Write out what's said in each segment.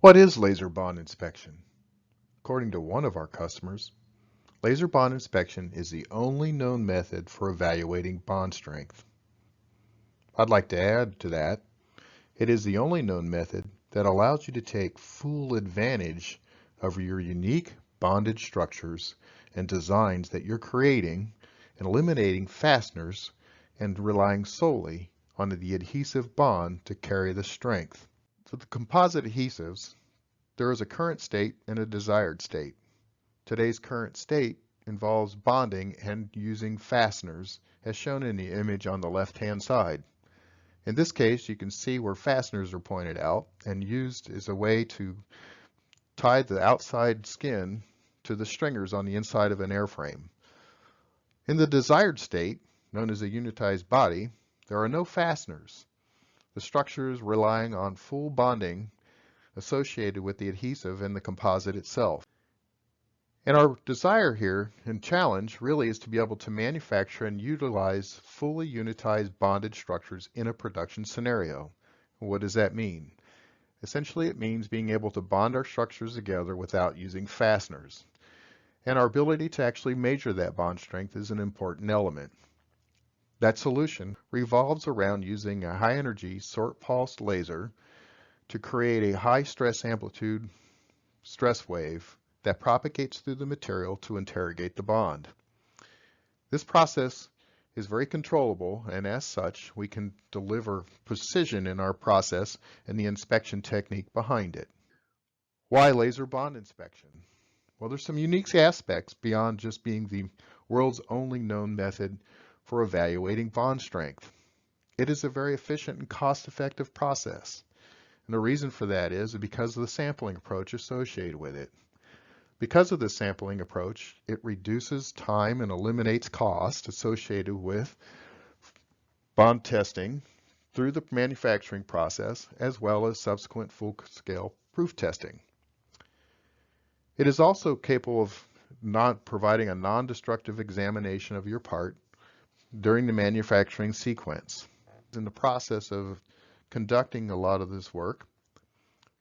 What is laser bond inspection? According to one of our customers, laser bond inspection is the only known method for evaluating bond strength. I'd like to add to that, it is the only known method that allows you to take full advantage of your unique bondage structures and designs that you're creating and eliminating fasteners and relying solely on the adhesive bond to carry the strength. For the composite adhesives, there is a current state and a desired state. Today's current state involves bonding and using fasteners, as shown in the image on the left-hand side. In this case, you can see where fasteners are pointed out and used as a way to tie the outside skin to the stringers on the inside of an airframe. In the desired state, known as a unitized body, there are no fasteners. The structure is relying on full bonding associated with the adhesive and the composite itself. And our desire here and challenge really is to be able to manufacture and utilize fully unitized bonded structures in a production scenario. What does that mean? Essentially, it means being able to bond our structures together without using fasteners. And our ability to actually measure that bond strength is an important element. That solution revolves around using a high-energy short-pulsed laser to create a high-stress amplitude stress wave that propagates through the material to interrogate the bond. This process is very controllable, and as such, we can deliver precision in our process and the inspection technique behind it. Why laser bond inspection? Well, there's some unique aspects beyond just being the world's only known method for evaluating bond strength. It is a very efficient and cost-effective process. And the reason for that is because of the sampling approach associated with it. Because of this sampling approach, it reduces time and eliminates cost associated with bond testing through the manufacturing process, as well as subsequent full-scale proof testing. It is also capable of providing a non-destructive examination of your part during the manufacturing sequence. In the process of conducting a lot of this work,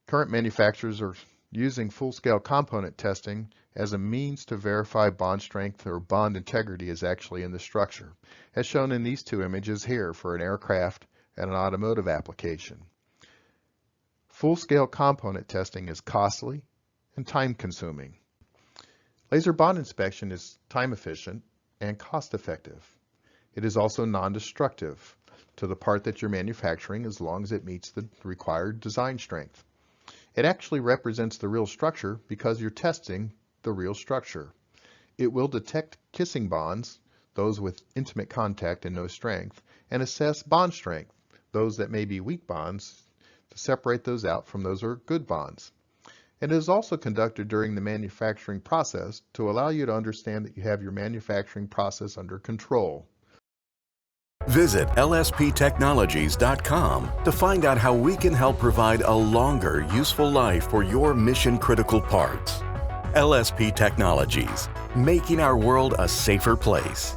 current manufacturers are using full-scale component testing as a means to verify bond strength or bond integrity is actually in the structure, as shown in these two images here for an aircraft and an automotive application. Full-scale component testing is costly and time-consuming. Laser bond inspection is time-efficient and cost-effective. It is also non-destructive to the part that you're manufacturing as long as it meets the required design strength. It actually represents the real structure because you're testing the real structure. It will detect kissing bonds, those with intimate contact and no strength, and assess bond strength, those that may be weak bonds, to separate those out from those are good bonds. And it is also conducted during the manufacturing process to allow you to understand that you have your manufacturing process under control. Visit lsptechnologies.com to find out how we can help provide a longer, useful life for your mission-critical parts. LSP Technologies, making our world a safer place.